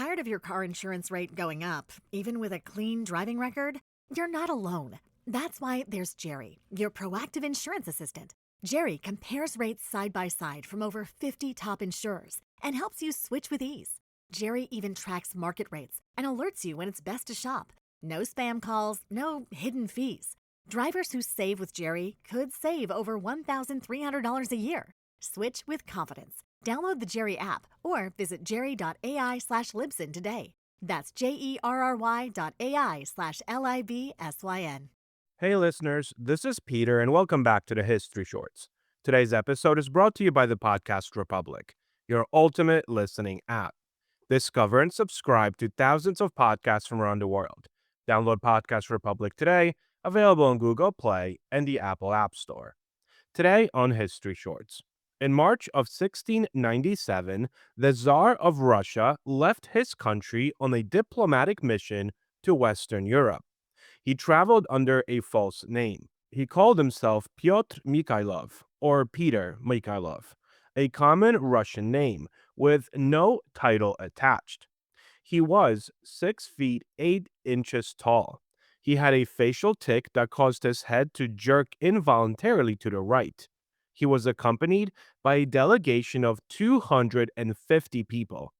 Tired of your car insurance rate going up, even with a clean driving record? You're not alone. That's why there's Jerry, your proactive insurance assistant. Jerry compares rates side by side from over 50 top insurers and helps you switch with ease. Jerry even tracks market rates and alerts you when it's best to shop. No spam calls, no hidden fees. Drivers who save with Jerry could save over $1,300 a year. Switch with confidence. Download the Jerry app or visit jerry.ai/Libsyn today. That's JERRY.ai/LIBSYN. Hey listeners, this is Peter and welcome back to the History Shorts. Today's episode is brought to you by the Podcast Republic, your ultimate listening app. Discover and subscribe to thousands of podcasts from around the world. Download Podcast Republic today, available on Google Play and the Apple App Store. Today on History Shorts. In March of 1697, the Tsar of Russia left his country on a diplomatic mission to Western Europe. He traveled under a false name. He called himself Pyotr Mikhailov, or Peter Mikhailov, a common Russian name with no title attached. He was 6 feet 8 inches tall. He had a facial tic that caused his head to jerk involuntarily to the right. He was accompanied by a delegation of 250 people,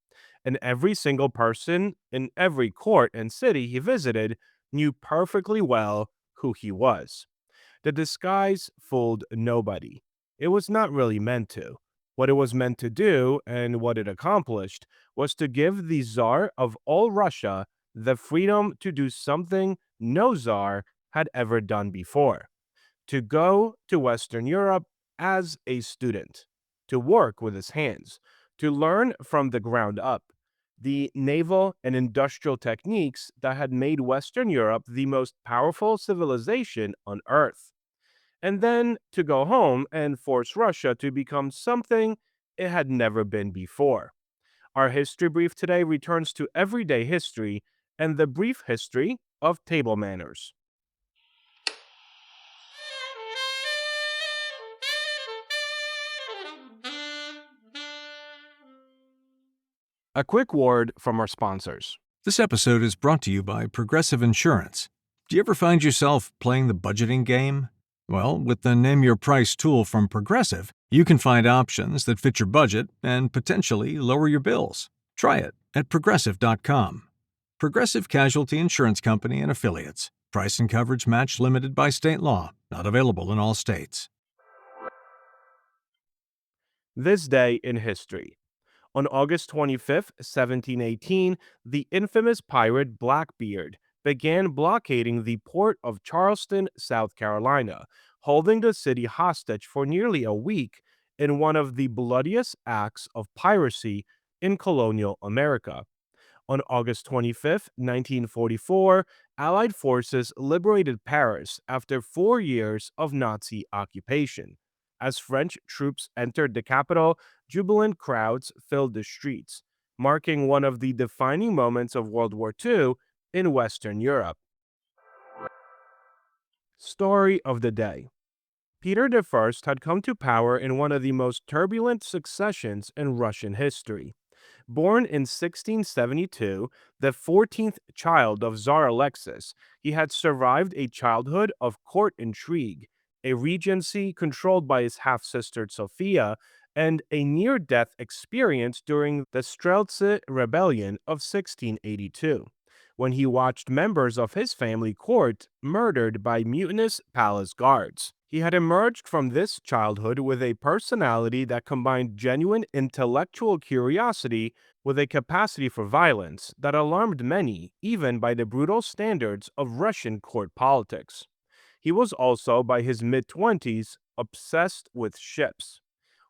and every single person in every court and city he visited knew perfectly well who he was. The disguise fooled nobody. It was not really meant to. What it was meant to do, and what it accomplished, was to give the Tsar of all Russia the freedom to do something no Tsar had ever done before: to go to Western Europe as a student, to work with his hands, to learn from the ground up the naval and industrial techniques that had made Western Europe the most powerful civilization on Earth, and then to go home and force Russia to become something it had never been before. Our history brief today returns to everyday history and the brief history of table manners. A quick word from our sponsors. This episode is brought to you by Progressive Insurance. Do you ever find yourself playing the budgeting game? Well, with the Name Your Price tool from Progressive, you can find options that fit your budget and potentially lower your bills. Try it at Progressive.com. Progressive Casualty Insurance Company and Affiliates. Price and coverage match limited by state law. Not available in all states. This day in history. On August 25, 1718, the infamous pirate Blackbeard began blockading the port of Charleston, South Carolina, holding the city hostage for nearly a week in one of the bloodiest acts of piracy in colonial America. On August 25, 1944, Allied forces liberated Paris after 4 years of Nazi occupation. As French troops entered the capital, jubilant crowds filled the streets, marking one of the defining moments of World War II in Western Europe. Story of the day. Peter I had come to power in one of the most turbulent successions in Russian history. Born in 1672, the 14th child of Tsar Alexis, he had survived a childhood of court intrigue, a regency controlled by his half-sister Sophia, and a near-death experience during the Streltsy Rebellion of 1682, when he watched members of his family court murdered by mutinous palace guards. He had emerged from this childhood with a personality that combined genuine intellectual curiosity with a capacity for violence that alarmed many, even by the brutal standards of Russian court politics. He was also, by his mid-20s, obsessed with ships.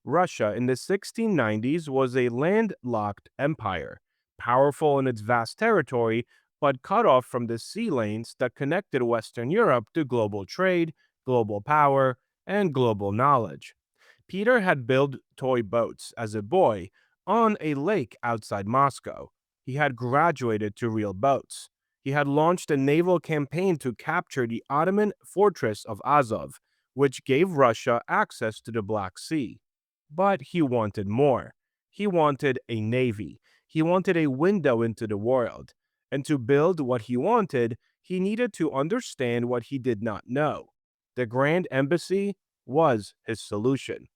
Russia in the 1690s was a landlocked empire, powerful in its vast territory, but cut off from the sea lanes that connected Western Europe to global trade, global power, and global knowledge. Peter had built toy boats as a boy on a lake outside Moscow. He had graduated to real boats. He had launched a naval campaign to capture the Ottoman fortress of Azov, which gave Russia access to the Black Sea. But he wanted more. He wanted a navy. He wanted a window into the world, and to build what he wanted, he needed to understand what he did not know. The Grand Embassy was his solution.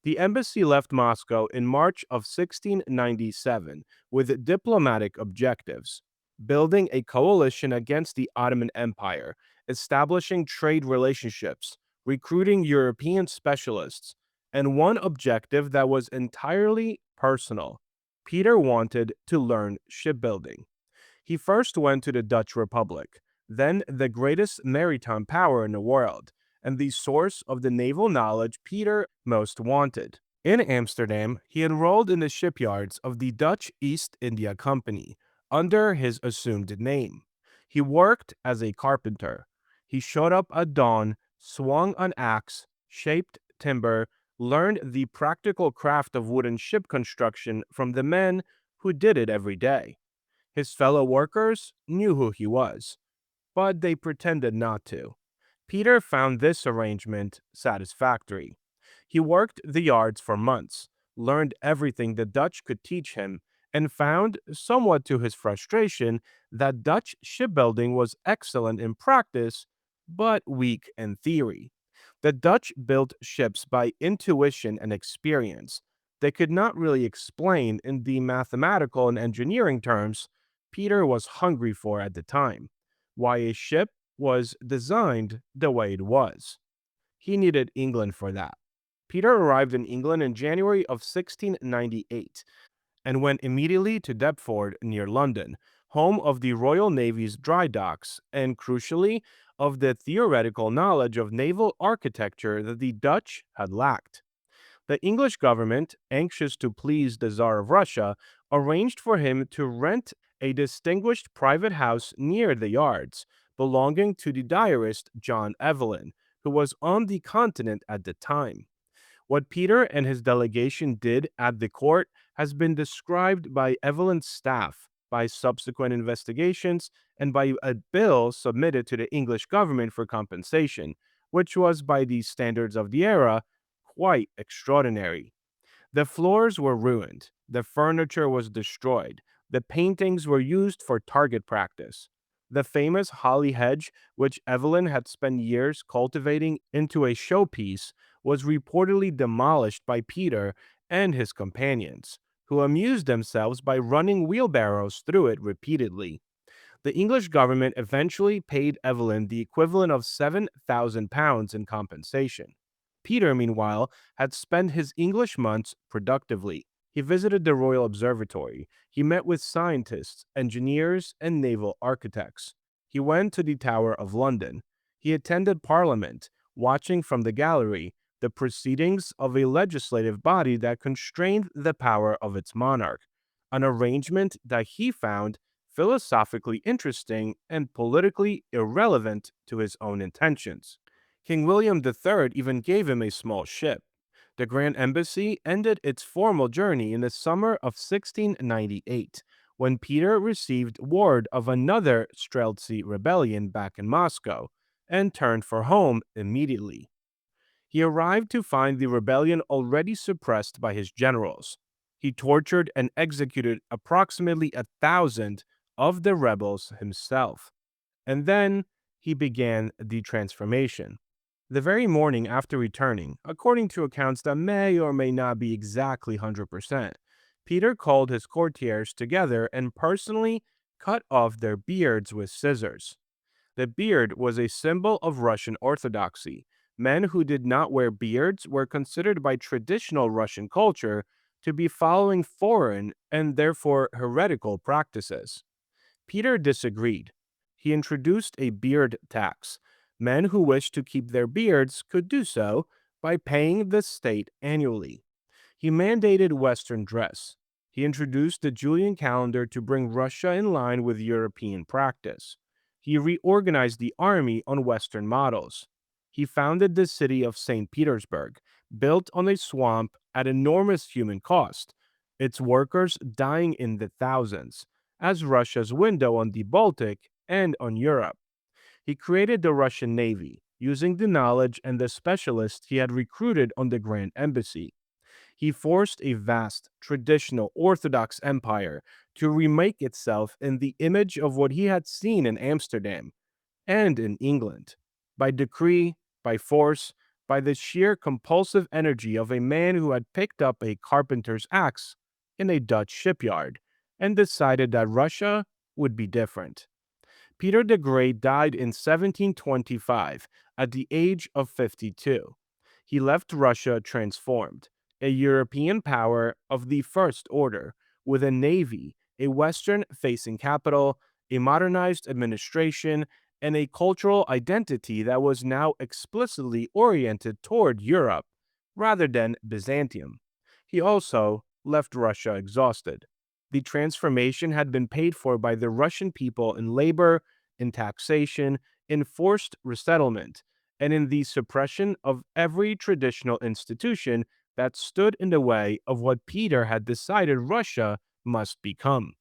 The embassy left Moscow in March of 1697 with diplomatic objectives: building a coalition against the Ottoman Empire, establishing trade relationships, recruiting European specialists, and one objective that was entirely personal. Peter wanted to learn shipbuilding. He first went to the Dutch Republic, then the greatest maritime power in the world, and the source of the naval knowledge Peter most wanted. In Amsterdam, he enrolled in the shipyards of the Dutch East India Company under his assumed name. He worked as a carpenter. He showed up at dawn, swung an axe, shaped timber, learned the practical craft of wooden ship construction from the men who did it every day. His fellow workers knew who he was, but they pretended not to. Peter found this arrangement satisfactory. He worked the yards for months, learned everything the Dutch could teach him, and found, somewhat to his frustration, that Dutch shipbuilding was excellent in practice, but weak in theory. The Dutch built ships by intuition and experience. They could not really explain in the mathematical and engineering terms Peter was hungry for at the time, why a ship was designed the way it was. He needed England for that. Peter arrived in England in January of 1698 and went immediately to Deptford near London, home of the Royal Navy's dry docks, and crucially, of the theoretical knowledge of naval architecture that the Dutch had lacked. The English government, anxious to please the Tsar of Russia, arranged for him to rent a distinguished private house near the yards, belonging to the diarist John Evelyn, who was on the continent at the time. What Peter and his delegation did at the court has been described by Evelyn's staff, by subsequent investigations, and by a bill submitted to the English government for compensation, which was, by the standards of the era, quite extraordinary. The floors were ruined, the furniture was destroyed, the paintings were used for target practice. The famous holly hedge, which Evelyn had spent years cultivating into a showpiece, was reportedly demolished by Peter and his companions, who amused themselves by running wheelbarrows through it repeatedly. The English government eventually paid Evelyn the equivalent of £7,000 in compensation. Peter, meanwhile, had spent his English months productively. He visited the Royal Observatory. He met with scientists, engineers, and naval architects. He went to the Tower of London. He attended Parliament, watching from the gallery the proceedings of a legislative body that constrained the power of its monarch, an arrangement that he found philosophically interesting and politically irrelevant to his own intentions. King William III even gave him a small ship. The Grand Embassy ended its formal journey in the summer of 1698, when Peter received word of another Streltsy rebellion back in Moscow, and turned for home immediately. He arrived to find the rebellion already suppressed by his generals. He tortured and executed approximately 1,000 of the rebels himself. And then he began the transformation. The very morning after returning, according to accounts that may or may not be exactly 100%, Peter called his courtiers together and personally cut off their beards with scissors. The beard was a symbol of Russian orthodoxy. Men who did not wear beards were considered by traditional Russian culture to be following foreign and therefore heretical practices. Peter disagreed. He introduced a beard tax. Men who wished to keep their beards could do so by paying the state annually. He mandated Western dress. He introduced the Julian calendar to bring Russia in line with European practice. He reorganized the army on Western models. He founded the city of St. Petersburg, built on a swamp at enormous human cost, its workers dying in the thousands, as Russia's window on the Baltic and on Europe. He created the Russian Navy, using the knowledge and the specialists he had recruited on the Grand Embassy. He forced a vast, traditional Orthodox empire to remake itself in the image of what he had seen in Amsterdam and in England. By decree, by force, by the sheer compulsive energy of a man who had picked up a carpenter's axe in a Dutch shipyard and decided that Russia would be different. Peter the Great died in 1725 at the age of 52. He left Russia transformed, a European power of the first order, with a navy, a western facing capital, a modernized administration, and a cultural identity that was now explicitly oriented toward Europe rather than Byzantium. He also left Russia exhausted. The transformation had been paid for by the Russian people in labor, in taxation, in forced resettlement, and in the suppression of every traditional institution that stood in the way of what Peter had decided Russia must become.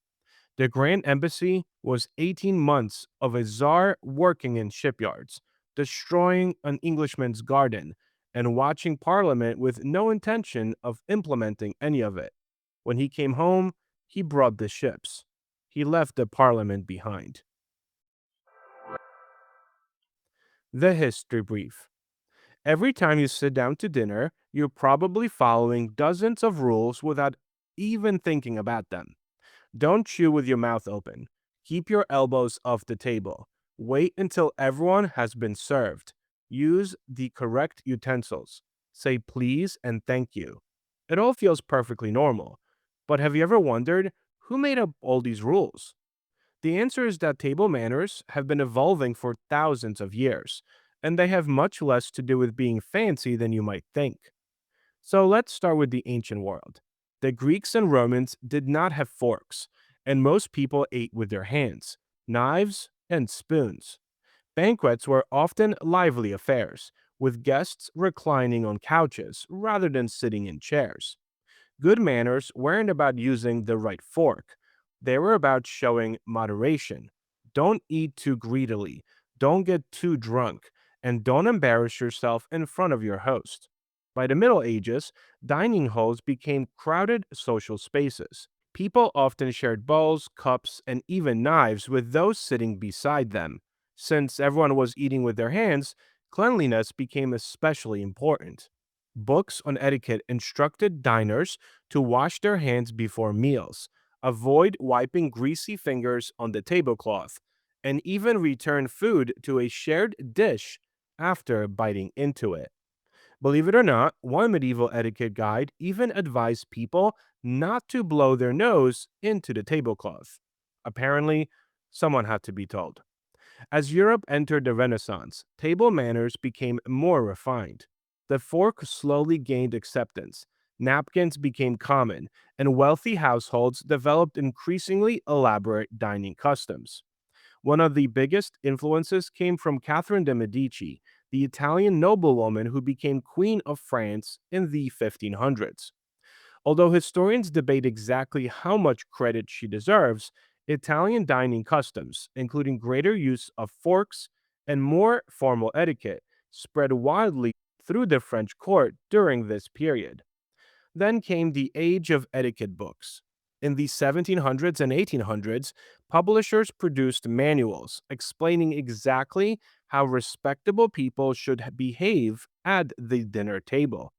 The Grand Embassy was 18 months of a czar working in shipyards, destroying an Englishman's garden, and watching Parliament with no intention of implementing any of it. When he came home, he brought the ships. He left the Parliament behind. The History Brief. Every time you sit down to dinner, you're probably following dozens of rules without even thinking about them. Don't chew with your mouth open. Keep your elbows off the table. Wait until everyone has been served. Use the correct utensils. Say please and thank you. It all feels perfectly normal. But have you ever wondered who made up all these rules? The answer is that table manners have been evolving for thousands of years, and they have much less to do with being fancy than you might think. So let's start with the ancient world. The Greeks and Romans did not have forks, and most people ate with their hands, knives, and spoons. Banquets were often lively affairs, with guests reclining on couches rather than sitting in chairs. Good manners weren't about using the right fork. They were about showing moderation. Don't eat too greedily, don't get too drunk, and don't embarrass yourself in front of your host. By the Middle Ages, dining halls became crowded social spaces. People often shared bowls, cups, and even knives with those sitting beside them. Since everyone was eating with their hands, cleanliness became especially important. Books on etiquette instructed diners to wash their hands before meals, avoid wiping greasy fingers on the tablecloth, and even return food to a shared dish after biting into it. Believe it or not, one medieval etiquette guide even advised people not to blow their nose into the tablecloth. Apparently, someone had to be told. As Europe entered the Renaissance, table manners became more refined. The fork slowly gained acceptance, napkins became common, and wealthy households developed increasingly elaborate dining customs. One of the biggest influences came from Catherine de' Medici, the Italian noblewoman who became Queen of France in the 1500s. Although historians debate exactly how much credit she deserves, Italian dining customs, including greater use of forks and more formal etiquette, spread widely through the French court during this period. Then came the age of etiquette books. In the 1700s and 1800s, publishers produced manuals explaining exactly how respectable people should behave at the dinner table.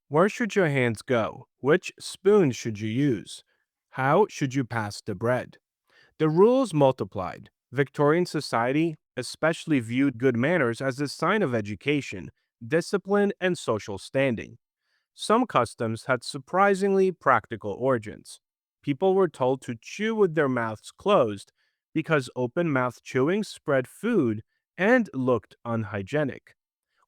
Where should your hands go? Which spoon should you use? How should you pass the bread? The rules multiplied. Victorian society especially viewed good manners as a sign of education, discipline, and social standing. Some customs had surprisingly practical origins. People were told to chew with their mouths closed because open mouth chewing spread food and looked unhygienic.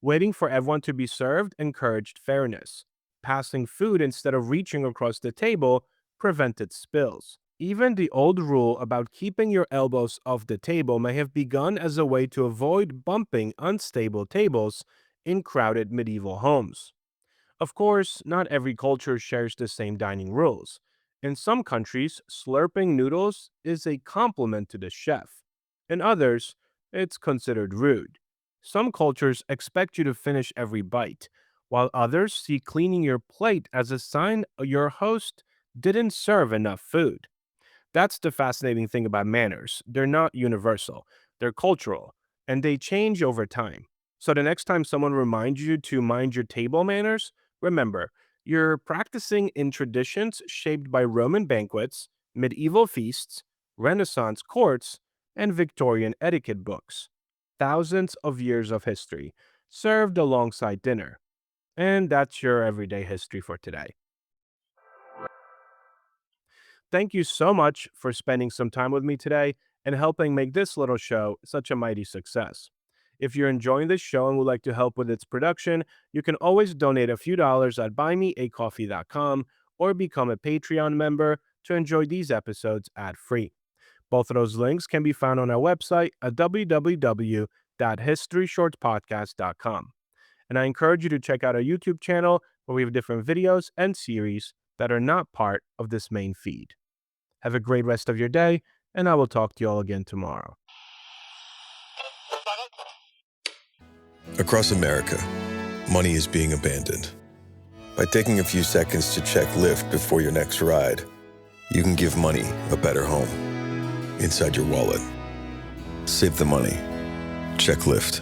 Waiting for everyone to be served encouraged fairness. Passing food instead of reaching across the table prevented spills. Even the old rule about keeping your elbows off the table may have begun as a way to avoid bumping unstable tables in crowded medieval homes. Of course, not every culture shares the same dining rules. In some countries, slurping noodles is a compliment to the chef. In others, it's considered rude. Some cultures expect you to finish every bite, while others see cleaning your plate as a sign your host didn't serve enough food. That's the fascinating thing about manners. They're not universal, they're cultural, and they change over time. So the next time someone reminds you to mind your table manners, remember, you're practicing in traditions shaped by Roman banquets, medieval feasts, Renaissance courts, and Victorian etiquette books. Thousands of years of history served alongside dinner. And that's your everyday history for today. Thank you so much for spending some time with me today and helping make this little show such a mighty success. If you're enjoying this show and would like to help with its production, you can always donate a few dollars at buymeacoffee.com or become a Patreon member to enjoy these episodes ad-free. Both of those links can be found on our website at www.historyshortspodcast.com. And I encourage you to check out our YouTube channel where we have different videos and series that are not part of this main feed. Have a great rest of your day, and I will talk to you all again tomorrow. Across America, money is being abandoned. By taking a few seconds to check Lyft before your next ride, you can give money a better home inside your wallet. Save the money. Check Lyft.